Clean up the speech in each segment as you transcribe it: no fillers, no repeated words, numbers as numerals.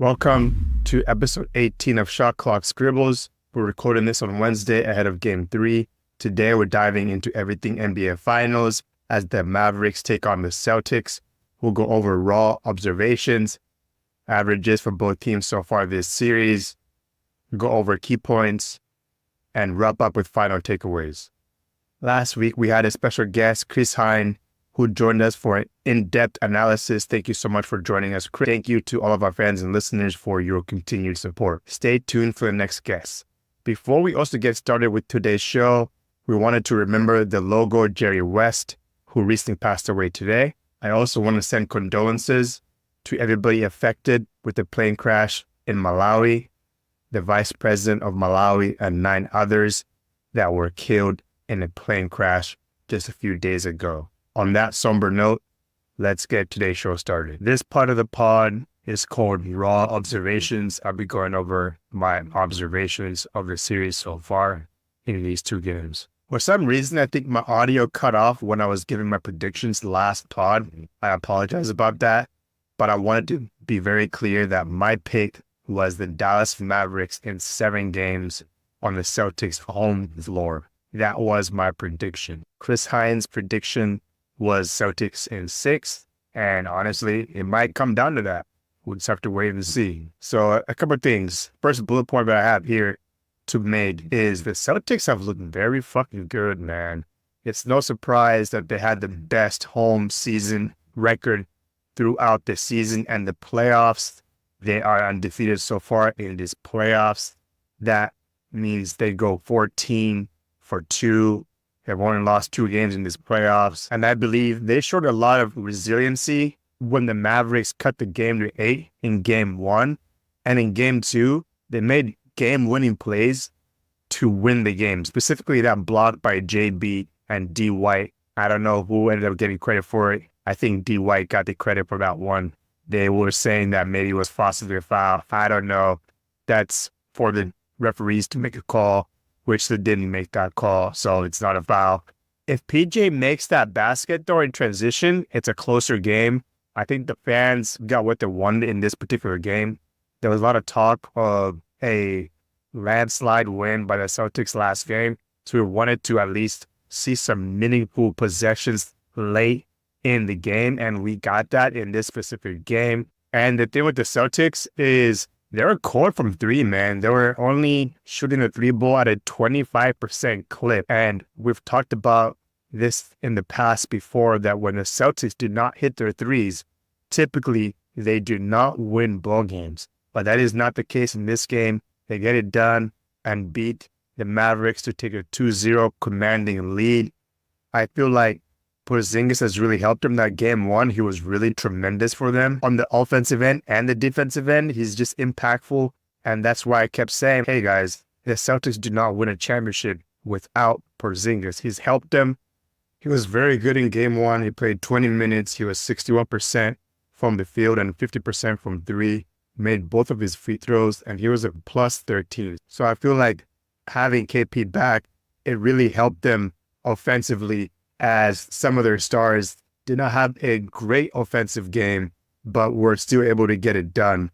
Welcome to episode 18 of Shot Clock Scribbles. We're recording this on Wednesday ahead of Game 3. Today we're diving into everything NBA Finals as the Mavericks take on the Celtics. We'll go over raw observations, averages for both teams so far this series, go over key points, and wrap up with final takeaways. Last week we had a special guest, Chris Hine, who joined us for an in-depth analysis. Thank you so much for joining us, Chris. Thank you to all of our fans and listeners for your continued support. Stay tuned for the next guest. Before we also get started with today's show, we wanted to remember the logo Jerry West, who recently passed away today. I also want to send condolences to everybody affected with the plane crash in Malawi, the vice president of Malawi, and 9 others that were killed in a plane crash just a few days ago. On that somber note, let's get today's show started. This part of the pod is called Raw Observations. I'll be going over my observations of the series so far in these 2 games. For some reason, I think my audio cut off when I was giving my predictions last pod. I apologize about that, but I wanted to be very clear that my pick was the Dallas Mavericks in 7 games on the Celtics home floor. That was my prediction. Chris Hine's prediction was Celtics in 6, and honestly, it might come down to that. We'll just have to wait and see. So a couple of things. First bullet point that I have here to make is the Celtics have looked very fucking good, man. It's no surprise that they had the best home season record throughout the season and the playoffs. They are undefeated so far in these playoffs. That means they go 14-2. They've only lost 2 games in these playoffs. And I believe they showed a lot of resiliency when the Mavericks cut the game to 8 in game 1. And in game 2, they made game-winning plays to win the game, specifically that block by JB and D. White. I don't know who ended up getting credit for it. I think D. White got the credit for that one. They were saying that maybe it was possibly a foul. I don't know. That's for the referees to make a call, which they didn't make that call, so it's not a foul. If PJ makes that basket, though, in transition, it's a closer game. I think the fans got what they wanted in this particular game. There was a lot of talk of a landslide win by the Celtics last game, so we wanted to at least see some meaningful possessions late in the game, and we got that in this specific game. And the thing with the Celtics is they were cold from 3, man. They were only shooting the 3 ball at a 25% clip. And we've talked about this in the past before, that when the Celtics do not hit their 3s, typically they do not win ball games. But that is not the case in this game. They get it done and beat the Mavericks to take a 2-0 commanding lead. I feel like Porzingis has really helped him that game 1. He was really tremendous for them on the offensive end and the defensive end. He's just impactful. And that's why I kept saying, hey guys, the Celtics do not win a championship without Porzingis. He's helped them. He was very good in game 1. He played 20 minutes. He was 61% from the field and 50% from 3. Made both of his free throws, and he was a plus 13. So I feel like having KP back, it really helped them offensively, as some of their stars did not have a great offensive game, but were still able to get it done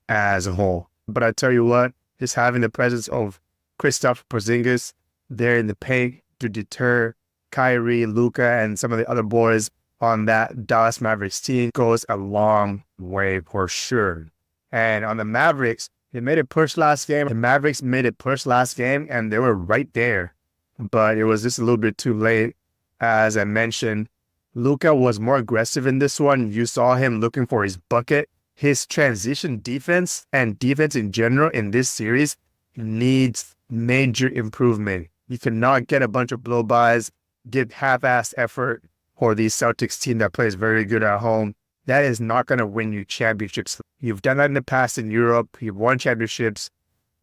as a whole. But I tell you what, just having the presence of Kristaps Porzingis there in the paint to deter Kyrie, Luka, and some of the other boys on that Dallas Mavericks team goes a long way for sure. And on the Mavericks, they made a push last game. The Mavericks made a push last game, and they were right there. But it was just a little bit too late. As I mentioned, Luka was more aggressive in this one. You saw him looking for his bucket. His transition defense and defense in general in this series needs major improvement. You cannot get a bunch of blow-bys, give half-assed effort for the Celtics team that plays very good at home. That is not going to win you championships. You've done that in the past in Europe. You've won championships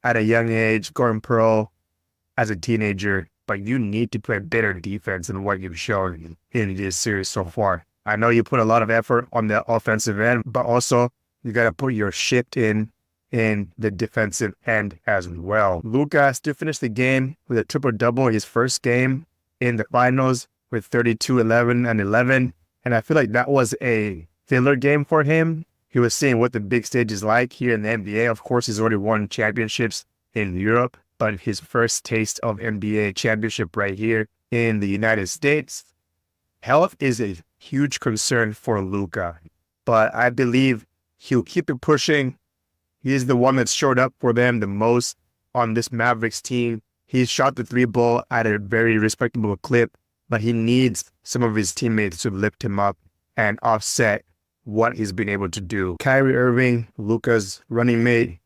at a young age, going pro as a teenager. But you need to play better defense than what you've shown in this series so far. I know you put a lot of effort on the offensive end, but also you got to put your shift in the defensive end as well. Luka still finished the game with a triple-double, his first game in the finals with 32, 11, and 11. And I feel like that was a filler game for him. He He was seeing what the big stage is like here in the NBA. Of course, he's already won championships in Europe, but his first taste of NBA championship right here in the United States. Health is a huge concern for Luka, but I believe he'll keep it pushing. He's the one that showed up for them the most on this Mavericks team. He's shot the three ball at a very respectable clip, but he needs some of his teammates to lift him up and offset what he's been able to do. Kyrie Irving, Luka's running mate,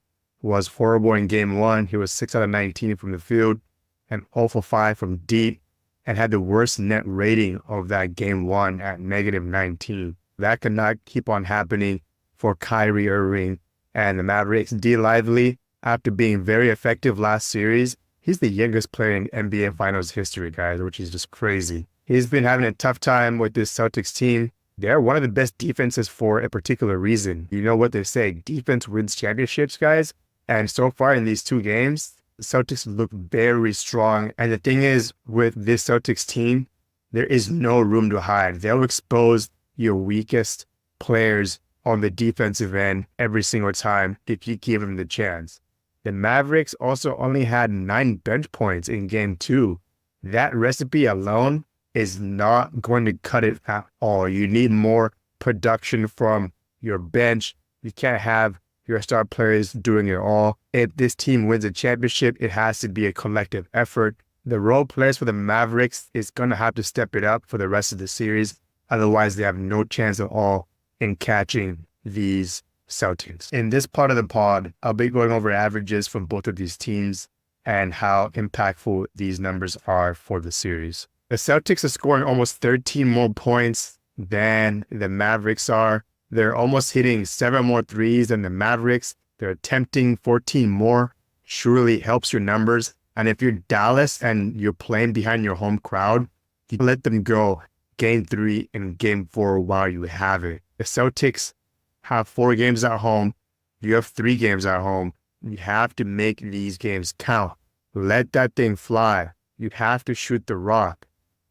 was horrible in game 1. He was 6 out of 19 from the field and 0 for 5 from deep, and had the worst net rating of that game 1 at -19. That cannot keep on happening for Kyrie Irving and the Mavericks. D. Lively, after being very effective last series, he's the youngest player in NBA Finals history, guys, which is just crazy. He's been having a tough time with this Celtics team. They're one of the best defenses for a particular reason. You know what they say, defense wins championships, guys. And so far in these 2 games, the Celtics look very strong. And the thing is, with this Celtics team, there is no room to hide. They'll expose your weakest players on the defensive end every single time if you give them the chance. The Mavericks also only had 9 bench points in game 2. That recipe alone is not going to cut it at all. You need more production from your bench. You can't have your star players doing it all. If this team wins a championship, it has to be a collective effort. The role players for the Mavericks is going to have to step it up for the rest of the series. Otherwise, they have no chance at all in catching these Celtics. In this part of the pod, I'll be going over averages from both of these teams and how impactful these numbers are for the series. The Celtics are scoring almost 13 more points than the Mavericks are. They're almost hitting 7 more threes than the Mavericks. They're attempting 14 more. Surely helps your numbers. And if you're Dallas and you're playing behind your home crowd, you let them go game 3 and game 4 while you have it. The Celtics have 4 games at home. You have 3 games at home. You have to make these games count. Let that thing fly. You have to shoot the rock,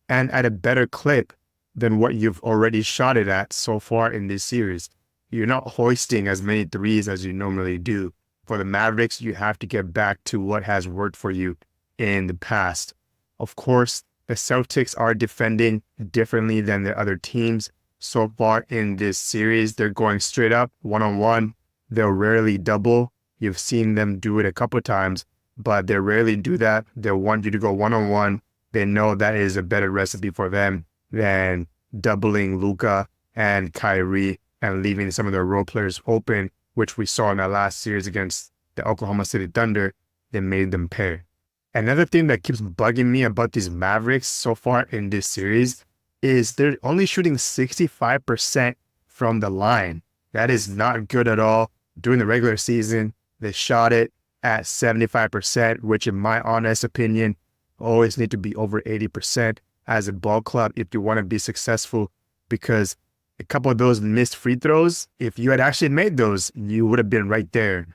and at a better clip than what you've already shot it at so far in this series. You're not hoisting as many threes as you normally do. For the Mavericks, you have to get back to what has worked for you in the past. Of course, the Celtics are defending differently than the other teams. So far in this series, they're going straight up, one-on-one. They'll rarely double. You've seen them do it a couple times, but they rarely do that. They'll want you to go one-on-one. They know that is a better recipe for them than doubling Luka and Kyrie and leaving some of their role players open, which we saw in that last series against the Oklahoma City Thunder. They made them pay. Another thing that keeps bugging me about these Mavericks so far in this series is they're only shooting 65% from the line. That is not good at all. During the regular season, they shot it at 75%, which in my honest opinion, always need to be over 80% as a ball club if you want to be successful, because a couple of those missed free throws, if you had actually made those, you would have been right there,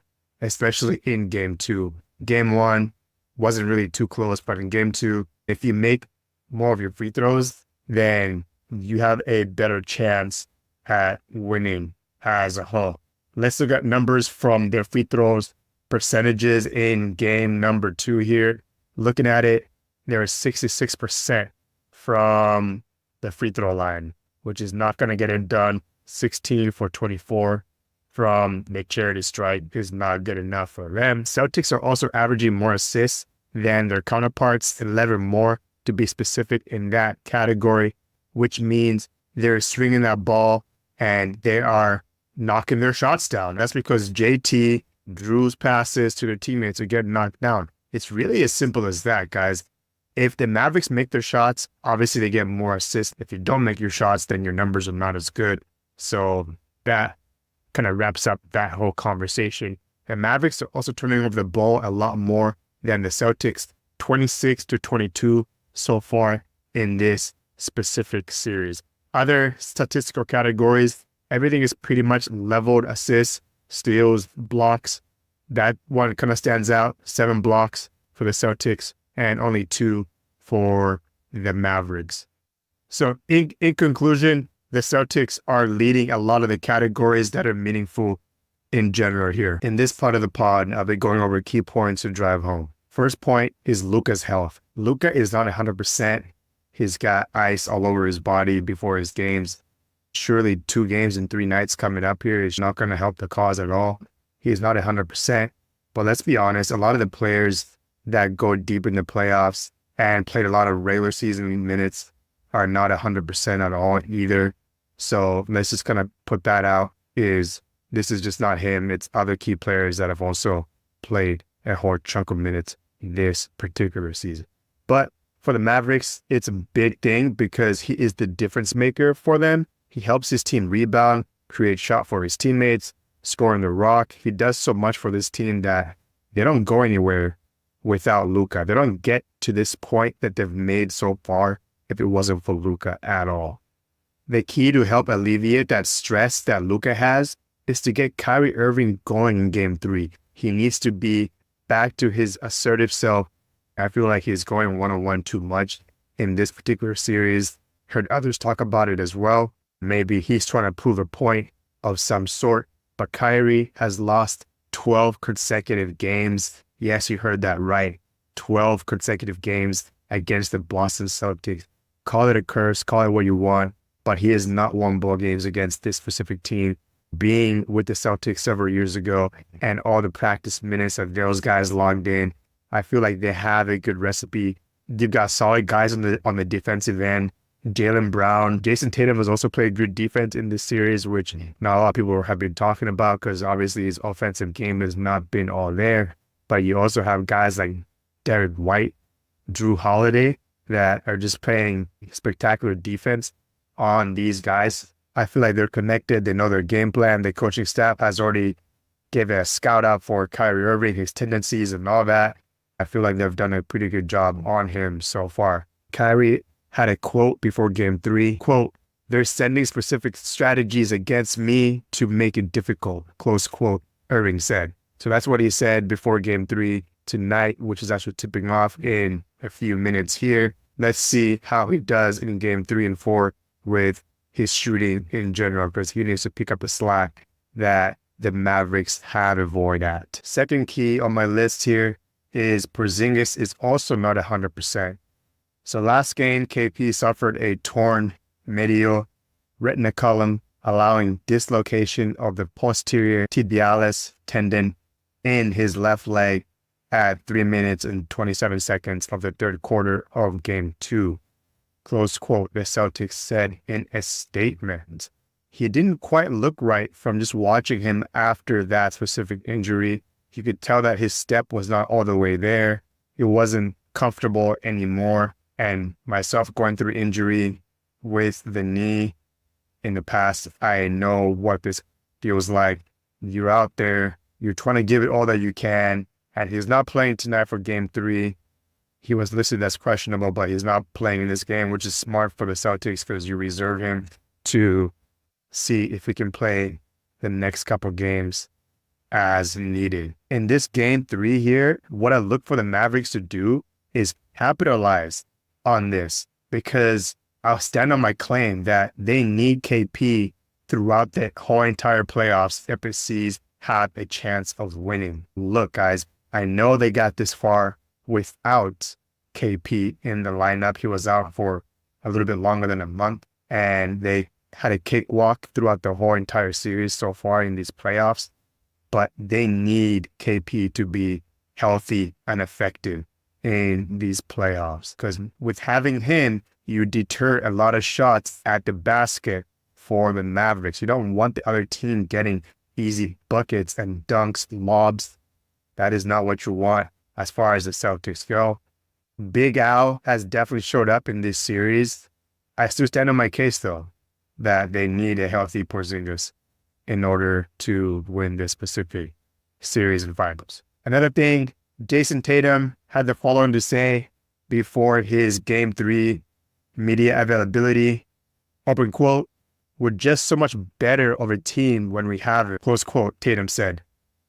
especially in game 2. Game 1 wasn't really too close, but in game 2, if you make more of your free throws, then you have a better chance at winning as a whole. Let's look at numbers from their free throws percentages in game number 2 here. Looking at it, they're 66% from the free throw line, which is not going to get it done. 16 for 24 from the charity stripe is not good enough for them. Celtics are also averaging more assists than their counterparts, 11 more to be specific in that category, which means they're swinging that ball and they are knocking their shots down. That's because JT, Drew's passes to their teammates are getting knocked down. It's really as simple as that, guys. If the Mavericks make their shots, obviously they get more assists. If you don't make your shots, then your numbers are not as good. So that kind of wraps up that whole conversation. The Mavericks are also turning over the ball a lot more than the Celtics, 26-22 so far in this specific series. Other statistical categories, everything is pretty much leveled: assists, steals, blocks. That one kind of stands out, 7 blocks for the Celtics and only 2 for the Mavericks. So in conclusion, the Celtics are leading a lot of the categories that are meaningful in general here. In this part of the pod, I'll be going over key points to drive home. First point is Luka's health. Luka is not 100%. He's got ice all over his body before his games. Surely 2 games in 3 nights coming up here is not going to help the cause at all. He's not 100%. But let's be honest, a lot of the players that go deep in the playoffs and played a lot of regular season minutes are not 100% at all either. So let's just kind of put that out. This is just not him. It's other key players that have also played a whole chunk of minutes this particular season. But for the Mavericks, it's a big thing because he is the difference maker for them. He helps his team rebound, create shot for his teammates, scoring the rock. He does so much for this team that they don't go anywhere without Luka. They don't get to this point that they've made so far if it wasn't for Luka at all. The key to help alleviate that stress that Luka has is to get Kyrie Irving going in Game 3. He needs to be back to his assertive self. I feel like he's going one-on-one too much in this particular series. Heard others talk about it as well. Maybe he's trying to prove a point of some sort. But Kyrie has lost 12 consecutive games. Yes, you heard that right. 12 consecutive games against the Boston Celtics. Call it a curse, call it what you want, but he has not won ball games against this specific team. Being with the Celtics several years ago and all the practice minutes that those guys logged in, I feel like they have a good recipe. They've got solid guys on the defensive end. Jaylen Brown, Jason Tatum has also played good defense in this series, which not a lot of people have been talking about because obviously his offensive game has not been all there. But you also have guys like Derek White, Drew Holiday that are just playing spectacular defense on these guys. I feel like they're connected. They know their game plan. The coaching staff has already given a scout out for Kyrie Irving, his tendencies and all that. I feel like they've done a pretty good job on him so far. Kyrie had a quote before Game 3, quote, "They're sending specific strategies against me to make it difficult," close quote, Irving said. So that's what he said before Game 3 tonight, which is actually tipping off in a few minutes here. Let's see how he does in Game 3 and 4 with his shooting in general, because he needs to pick up the slack that the Mavericks have a void at. Second key on my list here is Porzingis is also not 100%. So last game, KP suffered a torn medial retinaculum, allowing dislocation of the posterior tibialis tendon in his left leg at 3 minutes and 27 seconds of the third quarter of Game 2. Close quote, the Celtics said in a statement. He didn't quite look right from just watching him after that specific injury. You could tell that his step was not all the way there. It wasn't comfortable anymore. And myself going through injury with the knee in the past, I know what this feels like. You're out there, you're trying to give it all that you can, and he's not playing tonight for Game 3. He was listed as questionable, but he's not playing in this game, which is smart for the Celtics because you reserve him to see if he can play the next couple games as needed. In this Game 3 here, what I look for the Mavericks to do is capitalize on this, because I'll stand on my claim that they need KP throughout the whole entire playoffs if it sees have a chance of winning. Look, guys, I know they got this far without KP in the lineup. He was out for a little bit longer than a month, and they had a cakewalk throughout the whole entire series so far in these playoffs. But they need KP to be healthy and effective in these playoffs, because with having him, you deter a lot of shots at the basket for the Mavericks. You don't want the other team getting easy buckets and dunks, lobs. That is not what you want as far as the Celtics go. Big Al has definitely showed up in this series. I still stand on my case, though, that they need a healthy Porzingis in order to win this specific series and finals. Another thing, Jason Tatum had the following to say before his Game 3 media availability, open quote, "We're just so much better of a team when we have it," close quote, Tatum said.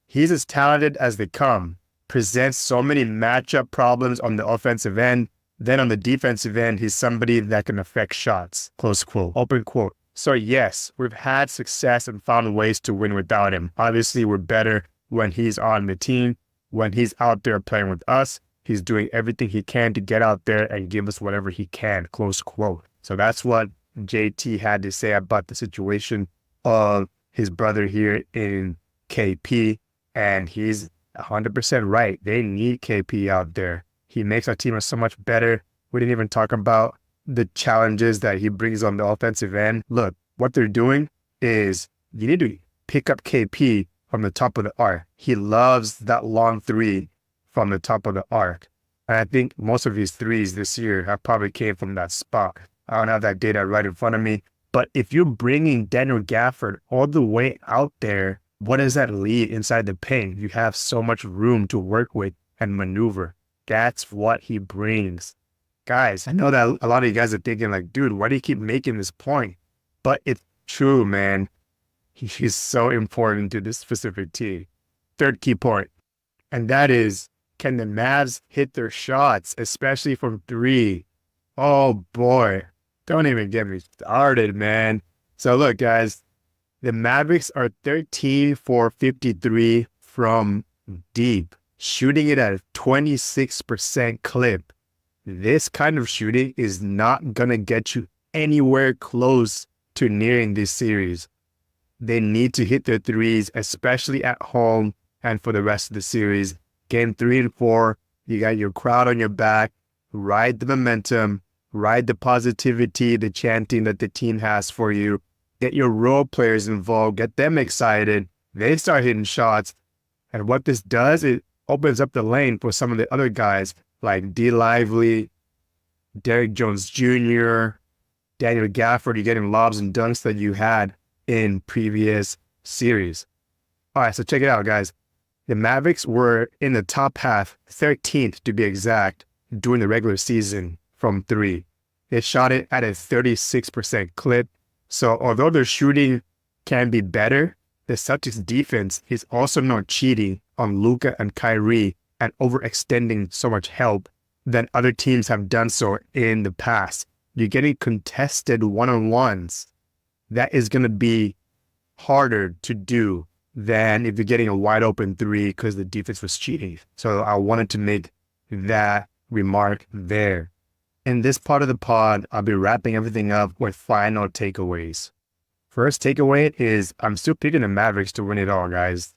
"He's as talented as they come, presents so many matchup problems on the offensive end. Then on the defensive end, he's somebody that can affect shots," close quote, open quote. So yes, we've had success and found ways to win without him. Obviously, we're better when he's on the team, when he's out there playing with us. He's doing everything he can to get out there and give us whatever he can, close quote. So that's what JT had to say about the situation of his brother here in KP. And he's 100% right. They need KP out there. He makes our team so much better. We didn't even talk about the challenges that he brings on the offensive end. Look, what they're doing is you need to pick up KP from the top of the arc. He loves that long three from the top of the arc. And I think most of his threes this year have probably came from that spot. I don't have that data right in front of me. But if you're bringing Daniel Gafford all the way out there, what does that leave inside the paint? You have so much room to work with and maneuver. That's what he brings. Guys, I know that a lot of you guys are thinking like, dude, why do you keep making this point? But it's true, man. He's so important to this specific team. Third key point, and that is, can the Mavs hit their shots, especially from three? Oh boy, don't even get me started, man. So look, guys, the Mavericks are 13 for 53 from deep, shooting it at a 26% clip. This kind of shooting is not going to get you anywhere close to nearing this series. They need to hit their threes, especially at home and for the rest of the series. Game 3 and 4, you got your crowd on your back. Ride the momentum, ride the positivity, the chanting that the team has for you. Get your role players involved, get them excited. They start hitting shots. And what this does, it opens up the lane for some of the other guys like D. Lively, Derrick Jones Jr., Daniel Gafford. You're getting lobs and dunks that you had in previous series. All right, so check it out, guys. The Mavericks were in the top half, 13th to be exact, during the regular season from three. They shot it at a 36% clip. So although their shooting can be better, the Celtics defense is also not cheating on Luka and Kyrie and overextending so much help than other teams have done so in the past. You're getting contested one-on-ones. That is going to be harder to do than if you're getting a wide open three because the defense was cheating. So I wanted to make that remark there. In this part of the pod, I'll be wrapping everything up with final takeaways. First takeaway is I'm still picking the Mavericks to win it all, guys,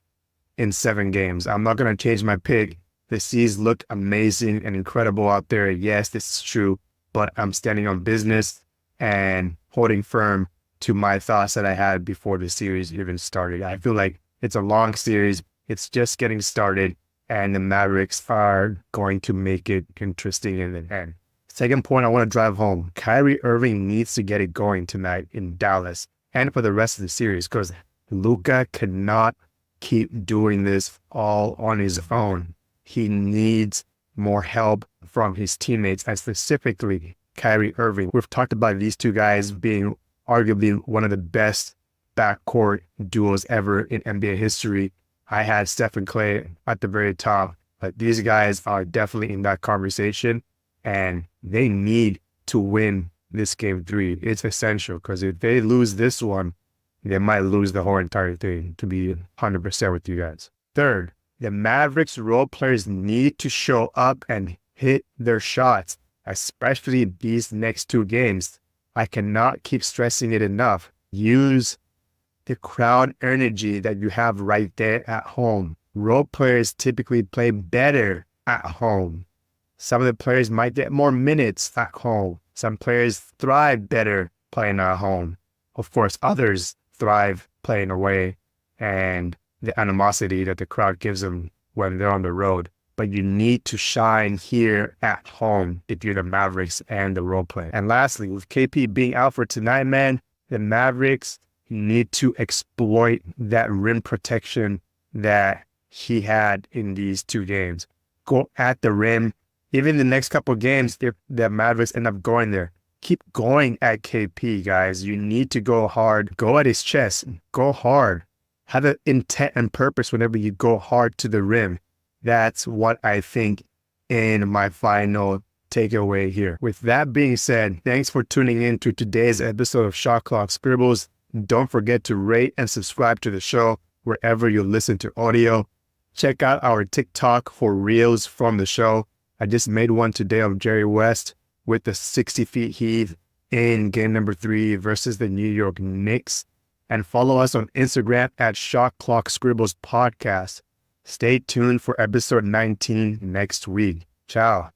in 7 games. I'm not going to change my pick. The C's look amazing and incredible out there. Yes, this is true, but I'm standing on business and holding firm to my thoughts that I had before the series even started. I feel like it's a long series. It's just getting started, and the Mavericks are going to make it interesting in the end. Second point I want to drive home. Kyrie Irving needs to get it going tonight in Dallas and for the rest of the series because Luka cannot keep doing this all on his own. He needs more help from his teammates, and specifically Kyrie Irving. We've talked about these two guys being arguably one of the best backcourt duos ever in NBA history. I had Steph and Clay at the very top, but these guys are definitely in that conversation, and they need to win this game 3. It's essential because if they lose this one, they might lose the whole entire thing, to be 100% with you guys. Third, the Mavericks role players need to show up and hit their shots, especially these next 2 games. I cannot keep stressing it enough. Use the crowd energy that you have right there at home. Role players typically play better at home. Some of the players might get more minutes at home. Some players thrive better playing at home. Of course, others thrive playing away and the animosity that the crowd gives them when they're on the road. But you need to shine here at home if you're the Mavericks and the role player. And lastly, with KP being out for tonight, man, the Mavericks need to exploit that rim protection that he had in these 2 games. Go at the rim. Even the next couple of games, if the Mavericks end up going there, keep going at KP, guys. You need to go hard. Go at his chest. Go hard. Have an intent and purpose whenever you go hard to the rim. That's what I think in my final takeaway here. With that being said, thanks for tuning in to today's episode of Shot Clock Scribbles. Don't forget to rate and subscribe to the show wherever you listen to audio. Check out our TikTok for reels from the show. I just made one today of Jerry West with the 60 feet heave in game number 3 versus the New York Knicks. And follow us on Instagram at Shot Clock Scribbles Podcast. Stay tuned for episode 19 next week. Ciao.